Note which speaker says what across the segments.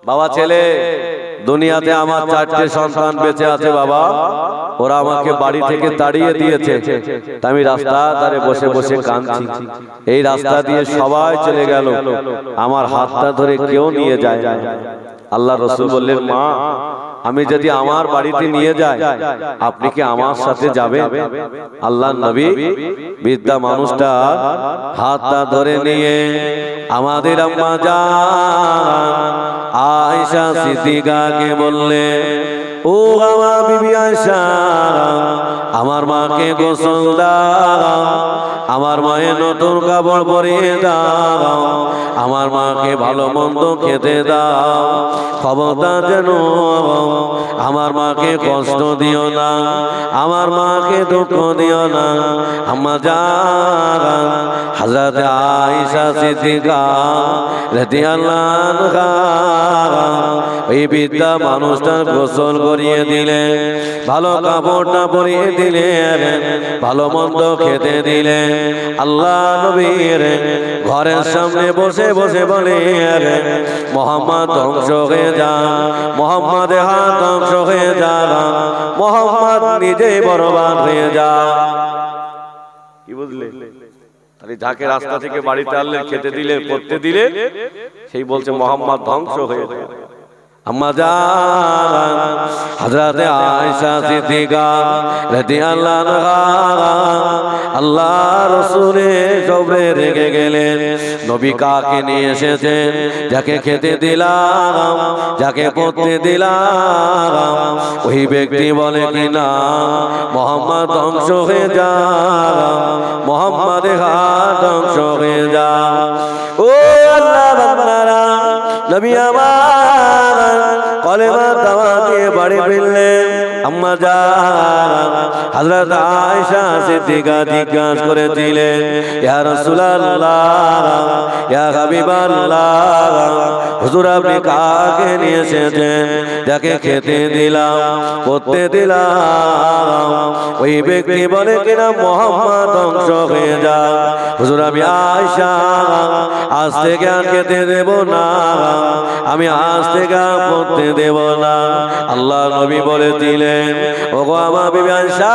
Speaker 1: বাবা ছেলে দুনিয়াতে আমার 4টে সন্তান বেঁচে আছে বাবা, ওরা আমাকে বাড়ি থেকে তাড়িয়ে দিয়েছে, আমি রাস্তা ধারে বসে বসে কাঁদছি। এই রাস্তা দিয়ে সবাই চলে গেল, আমার হাতটা ধরে কেউ নিয়ে যায় না। আল্লাহ রাসূল বললেন, মা আমি যদি আমার বাড়িতে নিয়ে যাই আপনি কি আমার সাথে যাবেন? আল্লাহর নবী বৃদ্ধা মানুষটা হাতটা ধরে নিয়ে আমাদের আম্মা জান আয়েশা সিদ্দিকাকে বললেন, ও আমার বিবি আয়েশা, আমার মাকে গোসল দাও, আমার মায়ের নতুন কাপড় পরিয়ে দাও, আমার মাকে ভালো মন্দ খেতে দাও, খবরদার যেন আমার মাকে কষ্ট দিও না, আমার মাকে দুঃখ দিও না। আম্মা জান হযরত আয়েশা সিদ্দিকা রাদিয়াল্লাহু আনহা এই বৃদ্ধা মানুষটার গোসল করিয়ে দিলেন, ভালো কাপড়টা পরিয়ে দিলেন, ভালো মন্দ খেতে দিলেন। আল্লাহ নবীর ঘরের সামনে বসে বসে বলে, মোহাম্মদ ধ্বংস হয়ে যা, মোহাম্মদের হাত ধ্বংস হয়ে যা, মোহাম্মদ নিজেই বরবাদ হয়ে যা। কি বুঝলে? তাহলে যাকে রাস্তা থেকে বাড়িতে আনলেন, খেতে দিলে, পড়তে দিলে, সেই বলছে মোহাম্মদ ধ্বংস হয়ে যায়। আম্মা জান হযরত আয়েশা সিদ্দিকা রাদিয়াল্লাহু আনহা আল্লাহ রাসূলের সবরে রেগে গেলেন। নবী কাকে নিয়ে এসেছেন? যাকে খেতে দিলাম, যাকে পড়তে দিলাম, ওই ব্যক্তি বলে কিনা মোহাম্মদ ধ্বংস হয়ে যা, মোহাম্মদের হাত ধ্বংস হয়ে যা। ও আল্লাহ বান্দারা, নবী আমার কলেমা দাওয়াতে বাড়ি ফিরলেন। আম্মা জান হযরত আয়েশা সিদ্দিকা জিজ্ঞাসা করেছিলেন, ইয়া রাসূলুল্লাহ, ইয়া হাবিবাল্লাহ, হুজুর আপনি কাকে নিয়ে এসেছেন? যাকে খেতে দিলাম, পড়তে দিলাম, ওই ব্যক্তি বলে কিনা মোহাম্মদ ধ্বংস হয়ে যা। হুজুর আমি আয়েশা আজ থেকে আর খেতে দেব না, আমি আজ থেকে পড়তে দেব না। আল্লাহ নবী বলেছিলেন, ওগো আমার বিবি আয়েশা,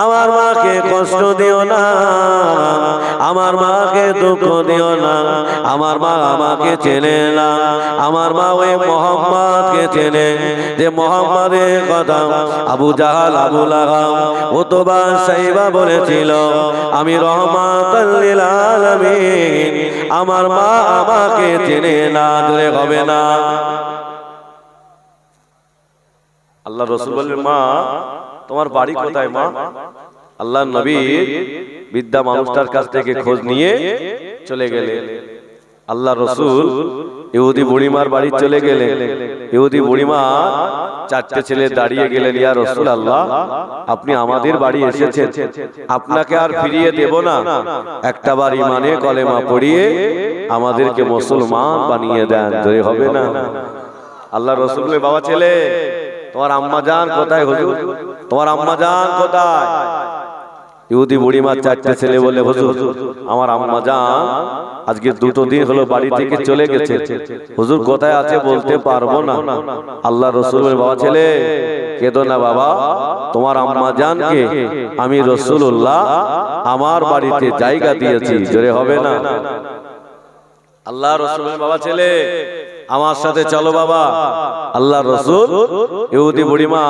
Speaker 1: আমার মাকে কষ্ট দিও না, আমার মাকে দুঃখ দিও না, আমার মা আমাকে চেনে না, আমার মা ওই মোহাম্মদকে চেনে, যে মোহাম্মদের কথা আবু জাহাল, আবু লাহাব, উতবা, সাইবা বলেছিল আমি রহমাতুল লিল আলামিন, আমার মা আমাকে চেনে না। জোরে হবে না? আল্লাহ রাসূল বললেন, মা তোমার বাড়ি কোথায় মা? আল্লাহর নবী বৃদ্ধা মানুষটার কাছ থেকে খোঁজ নিয়ে চলে গেলেন। আল্লাহ রাসূল ইহুদি বুড়িমার বাড়ি চলে গেলেন। ইহুদি বুড়িমা 4টে ছেলে দাঁড়িয়ে গেলেন, ইয়া রাসূলুল্লাহ, আপনি আমাদের বাড়ি এসেছেন, আপনাকে আর ফিরিয়ে দেব না, একটা বার ঈমানে কলেমা পড়িয়ে আমাদেরকে মুসলমান বানিয়ে দেন। জয় হবে না? আল্লাহ রাসূল বলে, বাবা ছেলে তোমার আম্মা জান কোথায়? হুজুর তোমার আম্মা জান কোথায়? ইহুদি বুড়িমার 4টে ছেলে বলে, হুজুর আমার আম্মা জান আজকে 2 দিন হলো বাড়ি থেকে চলে গেছে, হুজুর কোথায় আছে বলতে পারবো না। আল্লাহ রাসূল বলে, বাবা ছেলে কেঁদো না বাবা, তোমার আম্মা জানকে আমি রাসূলুল্লাহ আমার বাড়িতে জায়গা দিয়েছি। জোরে হবে না? আল্লাহ রাসূল বলে, বাবা ছেলে আমার সাথে চলো বাবা। আল্লাহ রাসূল ইহুদি বুড়িমা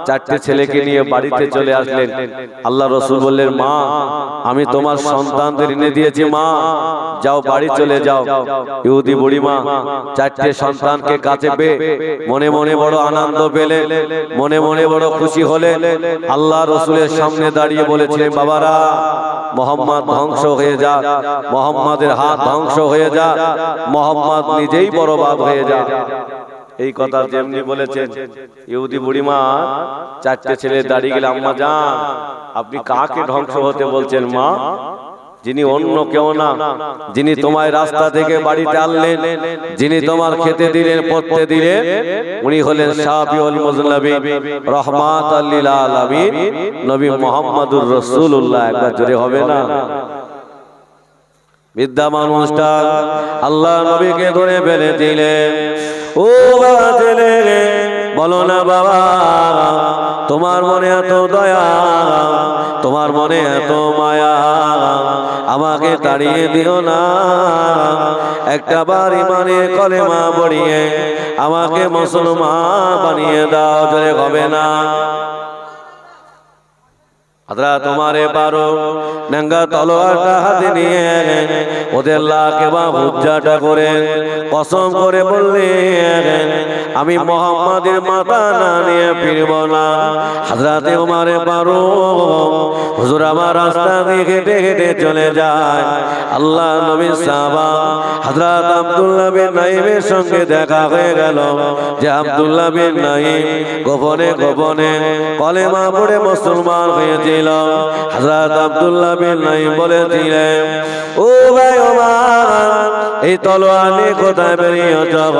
Speaker 1: 4টে ছেলেকে নিয়ে বাড়িতে চলে আসলেন। আল্লাহ রাসূল বললেন, মা আমি তোমার সন্তানদের এনে দিয়েছি, মা যাও বাড়ি চলে যাও। ইহুদি বুড়িমা 4টে সন্তানকে কাছে পেয়ে মনে মনে বড় আনন্দ পেলেন, মনে মনে বড় খুশি হলেন। আল্লাহ রাসূলের সামনে দাঁড়িয়ে বলেছিলেন, বাবারা মোহাম্মদ ধ্বংস হয়ে যা, মোহাম্মদের হাত ধ্বংস হয়ে যা, মোহাম্মদ নিজেই বরবাদ হয়ে যা। এই কথা যেমনি বলেছেন, ইহুদি বুড়িমা 4টে ছেলে দাঁড়িয়ে গেলে, আম্মা জান আপনি কাকে ধ্বংস হতে বলছেন? মা যিনি অন্য কেউ না, যিনি তোমায় রাস্তা থেকে বাড়িতে আনলেন, যিনি তোমার খেতে দিলেন, পড়তে দিলেন, উনি হলেন শাফিউল মুজনিবিন, রাহমাতুল লিল আলামিন, নবী মুহাম্মদুর রাসূলুল্লাহ। একবার জোরে হবে না? বৃদ্ধা মানুষটা আল্লাহ নবীকে ধরে ফেলে দিলেন। ও বাবা ছেলে, বলো না বাবা, তোমার মনে এত দয়া, তোমার মনে এত মায়া, আমাকে তাড়িয়ে দিও না, একটা বার ইমানের কলেমা পড়িয়ে আমাকে মুসলমান বানিয়ে দাও। জোরে হবে না? হযরত তোমারে পারো নাঙ্গা তলোয়ারটা হাতে নিয়ে ওদের লাকে বা হুজ্জাটা করে কসম করে বললেন, আমি মুহাম্মাদের মাথা না নিয়ে ফিরব না। হযরত ওমরে ফারুক হুজুর আমার রাস্তা দিয়ে হেঁটে হেঁটে চলে যায়। আল্লাহ নবীর সাহাবা হযরত আব্দুল্লাহ বিন নাইমের সঙ্গে দেখা হয়ে গেল যে আব্দুল্লাহ বিন নাইম গোপনে গোপনে কলেমা পড়ে মুসলমান হয়েছিল। হযরত আব্দুল্লাহ বিন নাইম বলেছিলেন, ও ভাই ওমর, এই তলোয়ার নিয়ে কোথায় বেরিয়ে যাব,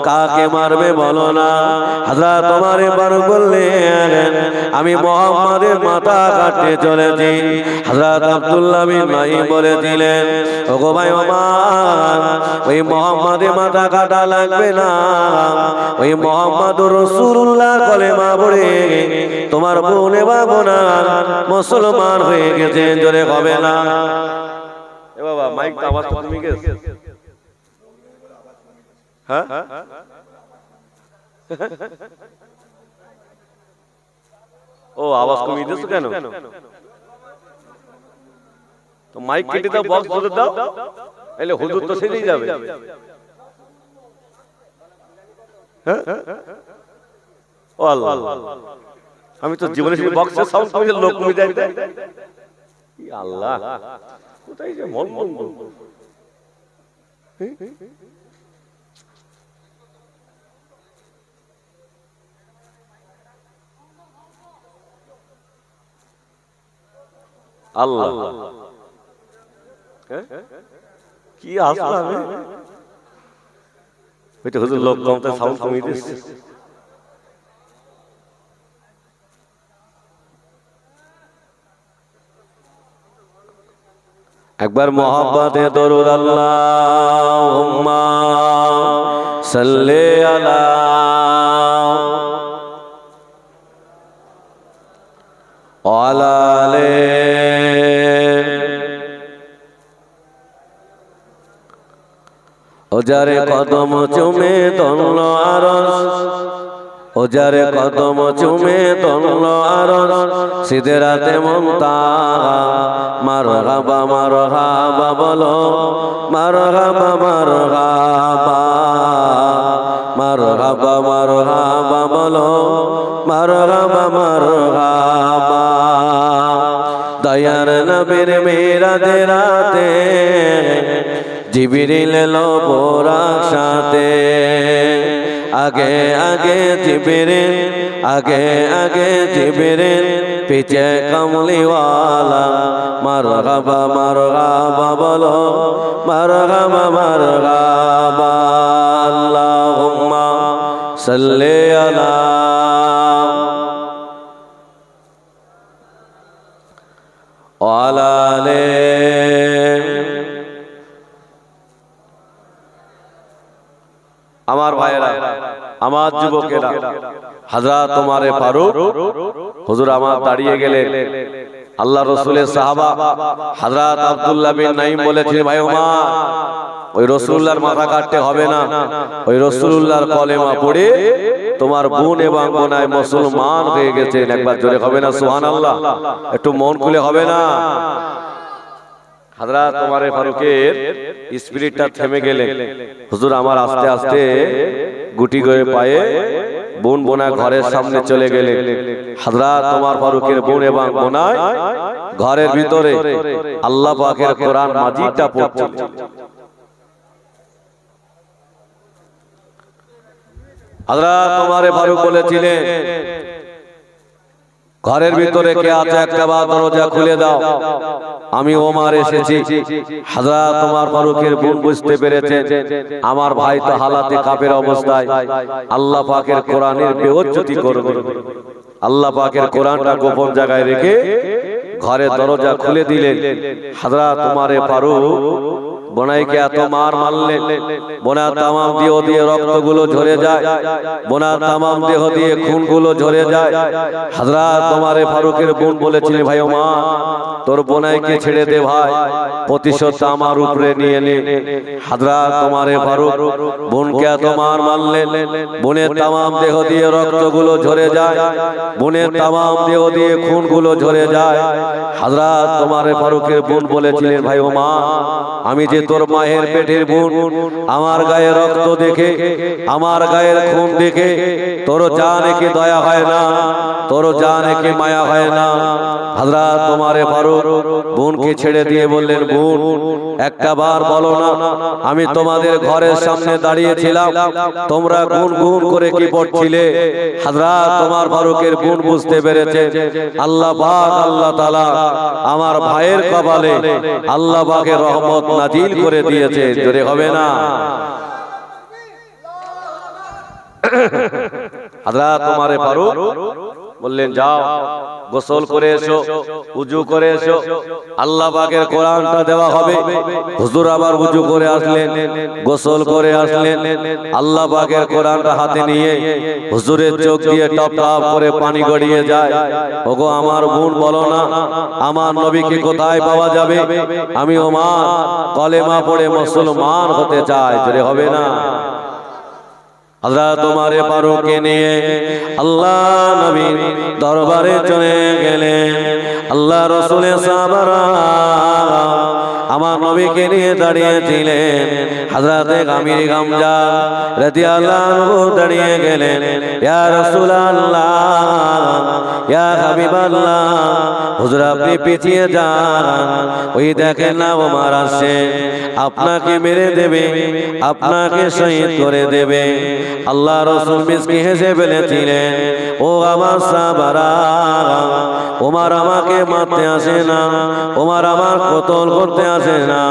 Speaker 1: কাকে মারবে বলো না। হযরত ওমর ফারুক বললেন, আমি মুহাম্মাদের মাথা কাটতে চলেছি। হযরত আব্দুল্লাহ বিন নাইম বলেছিলেন, ওগো ভাই ওমর, ওই মুহাম্মাদের মাথা কাটা লাগবে না, ওই মুহাম্মাদুর রাসূলুল্লাহ কলেমা পড়ে তোমার বোন এবং বোনা মুসলমান হয়ে গেছে। জোরে হবে না? এ বাবা, মাইকটা আওয়াজ কমে গেছে। হ্যাঁ, ও আওয়াজ কমিয়ে দিয়েছো কেন? তো মাইক কেটে দাও, বক্স ধরে দাও, এলে হুজুর তো সেজেই যাবে। ও আল্লাহ, আমি তো জীবনে শুধু বক্সের সাউন্ড কমিয়ে লোক কমে যায়। আল্লাহ, কোথায় যে মন মন আল্লাহ, কি আসলাম ওইটা হুজুর লোক কমতে সাউন্ড কমিয়ে দিচ্ছে। একবার মোহাব্বতে দরুদ আল্লাহুম্মা সাল্লি আলা ওয়ালা আলি ওজারে কদম চুমে ধন্য আরশ, ওজারে কদম চুমে ধন্য আরশ, সিদরাতে মুনতাহা, মারহাবা মারহাবা বলো, মারহাবা মারহাবা, মারহাবা মারহাবা বলো, মারহাবা মারহাবা। দয়ার নবীর মিরাজের রাতে জিবরিল এলো বোরাক সাথে, আগে আগে জিবরিল, আগে আগে জিবরিল, পিছে কমলিওয়ালা, মারহাবা মারহাবা বলো, মারহাবা মারহাবা। আল্লাহুম্মা সাল্লি আলা ওয়ালা আলি। আমার ভাইয়েরা, আমার যুবকেরা, হযরত ওমরে ফারুক হুজুর আমার দাঁড়িয়ে গেলেন। আল্লাহ রাসূলের সাহাবা হযরত আব্দুল্লাহ বিন নাইম বলেছিলেন, ভাই ওমর, ওই রাসূলুল্লাহর মাথা কাটতে হবে না, ওই রাসূলুল্লাহর কলেমা পড়ে তোমার বোন এবং বোনাই মুসলমান হয়ে গেছেন। একবার জোরে হবে না সুবহানাল্লাহ? একটু মন খুলে হবে না? হযরত ওমরে ফারুকের স্পিরিটটা থেমে গেলে হুজুর আমার আস্তে আস্তে গুটি গয়ে পায়ে বোন বোনা ঘরের সামনে চলে গেলে। হযরত ওমর ফারুকের বোন এবং বোনাই ঘরের ভিতরে আল্লাহ পাকের কোরআন মাজিদটা পড়ছেন। হযরত ওমরে ফারুক বলেছিলেন, ঘরের ভিতরে কে আছে একটা বার দরজা খুলে দাও, আমি ওমর এসেছি। হযরত ওমর ফারুকের বোন বুঝতে পেরেছেন আমার ভাই তো হালাতে কাফের অবস্থায় আল্লাহ পাকের কোরআনের বেইজ্জতি করবে। আল্লাহ পাকের কোরআনটা গোপন জায়গায় রেখে ঘরের দরজা খুলে দিলেন। হযরত ওমরে ফারুক বোনাইকে এত মার মারলে বোনার তামাম দেহ দিয়ে রক্তগুলো ঝরে যায়, বোনার তামাম দেহ দিয়ে খুনগুলো ঝরে যায়। হযরত ওমর ফারুকের বোন বলেছিলেন, ভাই ওমর তোর বোনাইকে ছেড়ে দে ভাই, প্রতিশোধ আমার উপরে নিয়ে নে। হযরত ওমর ফারুক বোনকে এত মার মারলেন, বোনের তামাম দেহ দিয়ে রক্তগুলো ঝরে যায়, বোনের তামাম দেহ দিয়ে খুনগুলো ঝরে যায়। হযরত ওমর ফারুকের বোন বলেছিলেন, ভাই ওমর আমি যে তোর মায়ের পেটের বোন, আমার গায়ে রক্ত দেখে, আমার গায়ের খুন দেখে তোর জানে কি দয়া হয় না, তোর জানে কি মায়া হয় না। হযরত ওমর ফারুক বোনকে ছেড়ে দিয়ে বললেন, বোন একটা বার বলো না, আমি তোমাদের ঘরের সামনে দাঁড়িয়েছিলাম, তোমরা গুন গুন করে কি পড়ছিলে? হযরত ওমর ফারুকের বোন বুঝতে পেরেছে আল্লাহ পাক আল্লাহ তাআলা আমার ভাইয়ের কপালে আল্লাহ পাকের রহমত নাজিল করে দিয়েছে। জোরে হবে না? হযরত ওমর ফারুক বললেন, যাও গোসল করে এসো, উজু করে এসো, আল্লাহ পাকের কোরআনটা দেওয়া হবে। হুজুর আবার উজু করে আসলেন, গোসল করে আসলেন, আল্লাহ পাকের কোরআনটা হাতে নিয়ে হুজুরের চোখ দিয়ে টপ টপ করে পানি গড়িয়ে যায়। ওগো আমার বোন বলো না, আমার নবীকে কোথায় পাওয়া যাবে? আমি ওমর কলেমা পড়ে মুসলমান হতে চাই। জোরে হবে না? হযরত ওমর ফারুককে নিয়ে আল্লাহ নবীর দরবারে চলে গেলেন। আল্লাহ রাসূলের সাহাবারা আমার নবীকে নিয়ে দাঁড়িয়েছিলেন। হযরতে আমির গামজা রাদিয়াল্লাহু আনহু দাঁড়িয়ে গেলেন, ইয়া রাসূলুল্লাহ, ইয়া হাবিবাল্লাহ, হুজুর আপনি পিছিয়ে যান, ওই দেখেন না ওমর আসছে, আপনাকে মেরে দেবে, আপনাকে শহীদ করে দেবে। আল্লাহ রাসূল মিসকি হেসে বলেছিলেন, ও আমার সাহাবারা, ওমর আমাকে মারতে আসে না, ওমর আমার কতল করতে আসে না,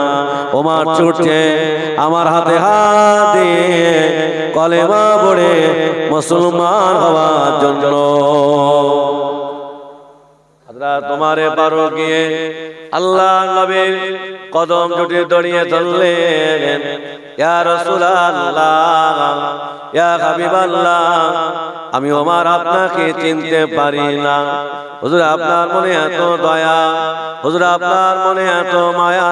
Speaker 1: ওমর ছুটছে আমার হাতে হাত দিয়ে কলেমা পড়ে মুসলমান হওয়ার জন্য। হযরত ওমর ফারুক গিয়ে আল্লাহ নবীর কদম জড়িয়ে দাঁড়িয়ে ধরলেন, ইয়া রাসূলুল্লাহ, ইয়া হাবিবাল্লাহ, আমি ওমর আপনাকে চিনতে পারি না। হুজুর আপনার মনে এত দয়া, হুজুর আপনার মনে এত মায়া,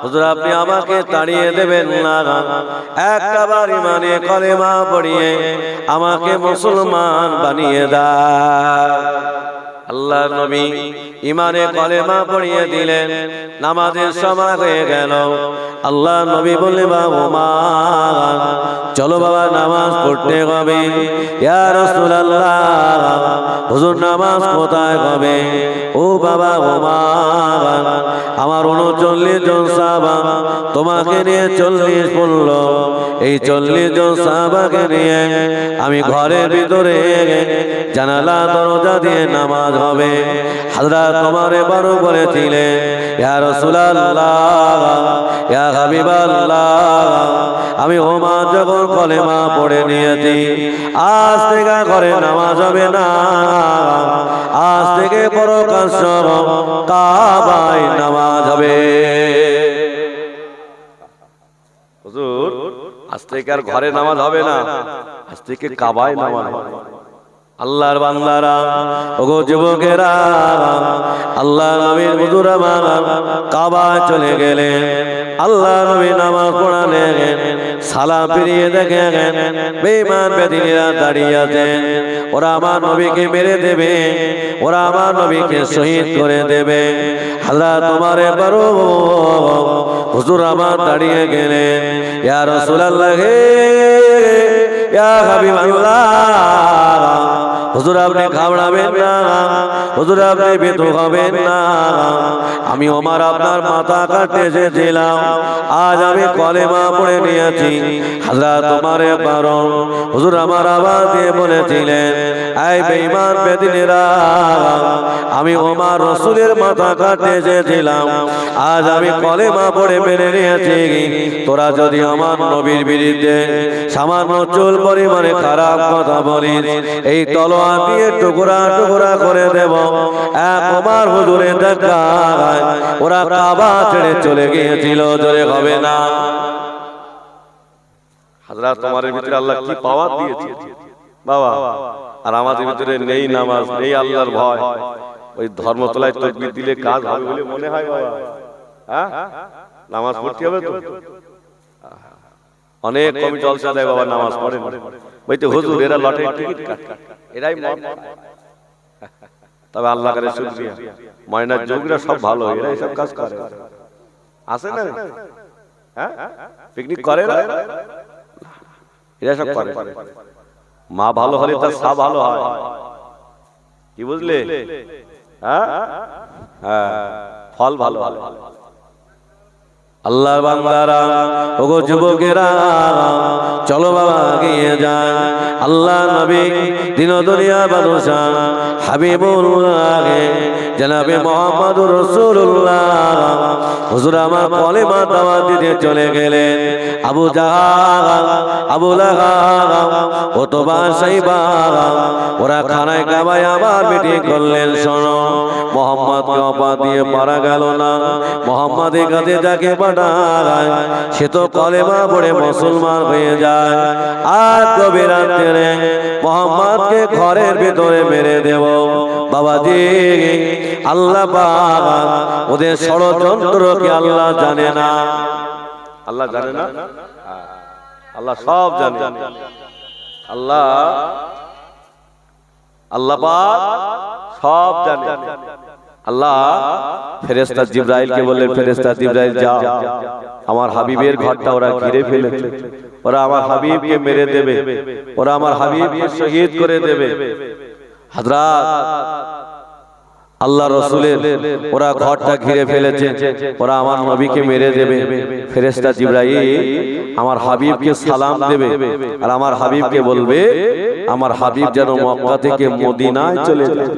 Speaker 1: হুজুর আপনি আমাকে তাড়িয়ে দেবেন না, একবার ইমানে কলেমা পড়িয়ে আমাকে মুসলমান বানিয়ে দাও। আল্লাহ নবী ইমানে কলেমা পড়িয়ে দিলেন, নামাজের সময় হয়ে গেল। আল্লাহ নবী বললেন, বাবা ওমর চলো বাবা নামাজ পড়তে হবে। ইয়া রাসূলুল্লাহ, হুজুর নামাজ কোথায় হবে? ও বাবা ওমর আমার 39 জন সাহাবা তোমাকে নিয়ে 40 পড়ল, এই 40 জন সাহাবাকে নিয়ে আমি ঘরের ভিতরে জানালা দরজা দিয়ে নামাজ হবে। হযরত ওমর ফারুক বলেছিলেন, ইয়া রাসূলুল্লাহ, ইয়া হাবিবাল্লাহ, আমি ওমর যখন কলেমা পড়ে নিয়েছি, আজ থেকে ঘরে নামাজ হবে না, আজ থেকে পরকাল সব কাবায় নামাজ হবে। হুজুর আজ থেকে আর ঘরে নামাজ হবে না, আজ থেকে কাবায় নামাজ হবে। আল্লাহর বান্দারা, ওগো যুবকেরা, আল্লাহ নবীর হুজুরা কাবায় চলে গেলেন। আল্লাহ নবী নামাজ পড়ালেন, সালাম ফিরিয়ে দেখেন বেঈমান বেদিনীরা দাঁড়িয়ে আছেন, ওরা আমার নবীকে মেরে দেবে, ওরা আমার নবীকে শহীদ করে দেবে। হযরত ওমর ফারুক হুজুর আমার দাঁড়িয়ে গেলেন, ইয়া রাসূলুল্লাহ, ইয়া হাবিবাল্লাহ, হুজুর আপনি ঘাবড়াবেন না, হুজুর আপনি ভীত হবেন না, আমি ওমর আপনার মাথা কাটতে এসেছিলাম, আজ আমি কলেমা পড়ে নিয়েছি। হযরত ওমর ফারুক হুজুর আমার আওয়াজ দিয়ে বলেছিলেন, এই বেঈমান বেদিনীরা, আমি ওমর রাসূলের মাথা কাটতে এসেছিলাম, আজ আমি কলেমা পড়ে মেনে নিয়েছি। তোরা যদি আমার নবীর বিরুদ্ধে সামান্য চুল পরিমাণে খারাপ কথা বলিস, এই তলোয়ার তলোয়ার দিয়ে টুকরা টুকরা করে দেব। একবার হুজুরের দেখায় ওরা কাবা ছেড়ে চলে গিয়েছিল, জোরে হবে না। হযরত তোমার ভিতরে আল্লাহ কি পাওয়ার দিয়েছে বাবা, আর আমাদের ভিতরে নেই নামাজ, নেই আল্লাহর ভয়। ওই ধর্মতলায় তাকবীর দিলে কাজ হবে বলে মনে হয় বাবা? হ্যাঁ, নামাজ পড়তে হবে তো। অনেক কমি জলসা দেয় বাবা, নামাজ পড়ে না। বলতে হুজুর এরা লটারি টিকিট কাটে, এরাই মদ খায়। তবে আল্লাহ করে শুকরিয়া, ময়নার যোগরা সব ভালো, এরা এসব কাজ করে। আসে না? হ্যাঁ, পিকনিক করে না, এরা সব করে। মা ভালো হলে তার সব ভালো হয়, কি বুঝলে? হ্যাঁ হ্যাঁ, ফল ভালো ভালো। আল্লাহর বান্দারা, ওগো যুবকেরা, চলো বাবা এগিয়ে যান। আল্লাহ নবী দিন দুনিয়া বাদশা হাবিবুল্লাহ জনাবে মুহাম্মদুর রাসূলুল্লাহ হুজুর আমার কলেমা দাওয়াত দিতে চলে গেলেন। আবু জাহাল, আবু লাহাব, ওতবা, সাইবা ওরা খানায় কাবায় আবার মিটিং করলেন। শোনো, মুহাম্মদকে অপবাদ দিয়ে পারা গেল না। মুহাম্মাদের কাছে যাকে পাঠায় সে তো কলেমা পড়ে মুসলমান হয়ে যায়। আর গভীর রাতে মুহাম্মদকে ঘরের ভিতরে মেরে দেব। বাবাজি, আল্লাহ পাক ওদের ষড়যন্ত্রকে আল্লাহ জানে না। আল্লাহ জানে না, আল্লাহ সব জানে। আল্লাহ আল্লাহ পাক সব জানে। আল্লাহ ফেরেশতা জিবরাইলকে বললেন, ফেরেশতা জিবরাইল যাও, আমার হাবিবের ঘরটা ওরা ঘিরে ফেলেছে, ওরা আমার হাবিবকে মেরে দেবে, ওরা আমার হাবিবকে শহীদ করে দেবে। হযরত আল্লাহ রাসূলের ওরা ঘরটা ঘিরে ফেলেছে, ওরা আমার নবীকে মেরে দেবে। ফেরেশতা জিবরাইল আমার হাবিবকে সালাম দেবে, আর আমার হাবিবকে বলবে আমার হাবিব যেন মক্কা থেকে মদিনায় চলে যায়।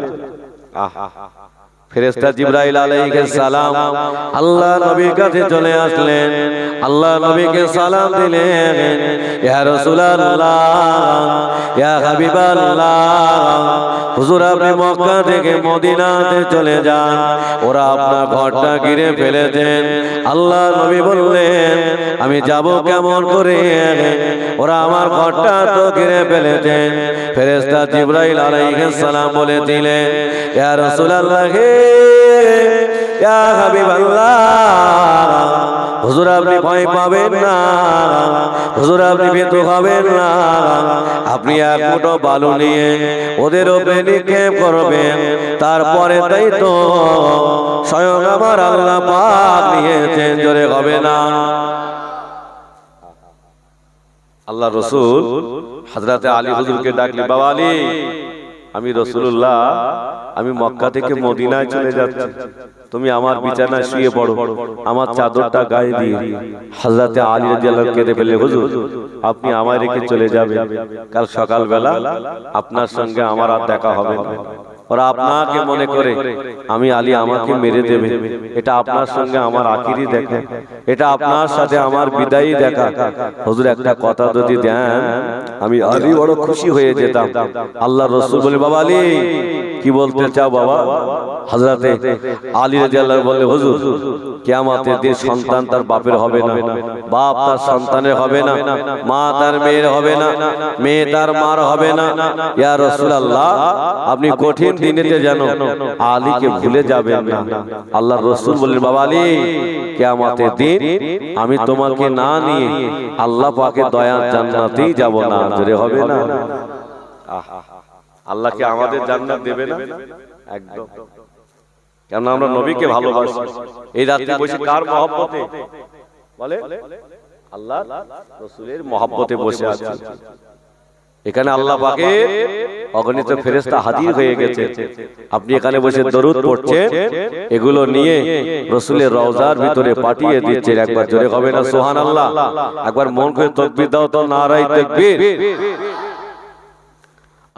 Speaker 1: ফেরেশতা জিবরাইল আলাইহিস সালাম আল্লাহ নবীর কাছে চলে আসলেন। আল্লাহ নবীকে সালাম দিলেন, ইয়া রাসূলুল্লাহ, ইয়া হাবিবাল্লাহ, হুজুর আপনি মক্কা থেকে মদিনাতে চলে যান, ওরা আপনার ঘরটা ঘিরে ফেলেছেন। আল্লাহ নবী বললেন আমি যাব কেমন করে, ওরা আমার ঘরটা তো ঘিরে ফেলেছেন। ফেরেশতা জিবরাইল আলাইহিস সালাম বলেছিলেন, ইয়া রাসূলুল্লাহ, ইয়া হাবিবাল্লাহ, হুজুর আপনি ভয় পাবেন না, হুজুর আপনি ভীত হবেন না। আপনি এক মুঠো বালু নিয়ে ওদের উপরে নিক্ষেপ করবেন, তারপরে তাই তো স্বয়ং আমার আল্লাহ পাক নিয়েছেন, জোরে হবে না। আল্লাহ রাসূল হযরতে আলী হুজুরকে ডাকলে, বাবা আলী, আমি রাসূলুল্লাহ, আমি মক্কা থেকে মদিনায় চলে যাচ্ছি, তুমি আমার বিছানায় শুয়ে পড়ো, আমার চাদরটা গায়ে দিয়ে। হযরতে আলী রাদিয়াল্লাহু আনহু কেঁদে ফেললেন, হুজুর আপনি আমায় রেখে চলে যাবেন, কাল সকালবেলা আপনার সঙ্গে আমার আর দেখা হবে না। ওরা আপনাকে মনে করে আমি আলী আমাকে মেরে দেবে, এটা আপনার সঙ্গে আমার আখিরি দেখা, এটা আপনার সাথে আমার বিদায়ী দেখা। হুজুর একটা কথা যদি দেন আমি আলী বড় খুশি হয়ে যেতাম। আল্লাহ রাসূল বলে, বাবা আলী কি বলতে চাও বাবা? হযরতে আলী রাদিয়াল্লাহু আনহু বলে, হুজুর কিয়ামতের দিন সন্তান তার বাপের হবে না, বাপ তার সন্তানের হবে না, মা তার মেয়ের হবে না, মেয়ে তার মার হবে না। ইয়া রাসূলুল্লাহ, আপনি কঠিন দিনেতে যেন আলীকে ভুলে যাবেন না। আল্লাহর রাসূল বললেন, বাবা আলী কিয়ামতের দিন আমি তোমাকে না নিয়ে আল্লাহ পাকের দয়ার জান্নাতেই যাব না, জোরে হবে না। আল্লাহ কি আমাদের জান্নাত দেবে না? একদম, কেন আমরা নবীকে ভালোবাসি। এই রাতে বসে কার মহব্বতে? বলে আল্লাহ রাসূলের মহব্বতে বসে আছি। এখানে আল্লাহ পাকের অগণিত ফেরেশতা হাজির হয়ে গেছে। আপনি এখানে বসে দরুদ পড়ছেন, এগুলো নিয়ে রাসূলের রওজার ভিতরে পাঠিয়ে দিচ্ছেন। একবার জোরে হবে না সুবহানাল্লাহ? একবার মন করে তাকবীর দাও তো, নারায়ে তাকবীর।